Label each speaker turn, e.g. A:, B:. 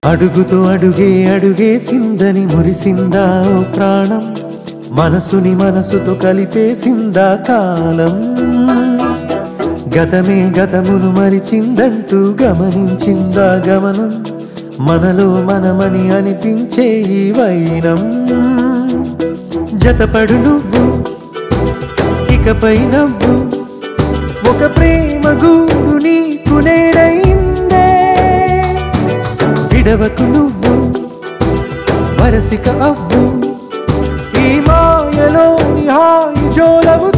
A: అడుగుతో అడుగే అడుగేసిందని మురిసిందా ఓ ప్రాణం, మనసుని మనసుతో కలిపేసిందా కాలం. గతమే గతమును మరిచిందంటూ గమనించిందా గమనం, మనలో మనమని అనిపించే ఈ వైనం. జతపడు నువ్వు ఇకపై నవ్వు, ఒక ప్రేమ గూడు నీకు నేడైందే. విడవకు నువ్వు వరసిక అవ్వు, ఈ మాయలోని హాయి జోలవు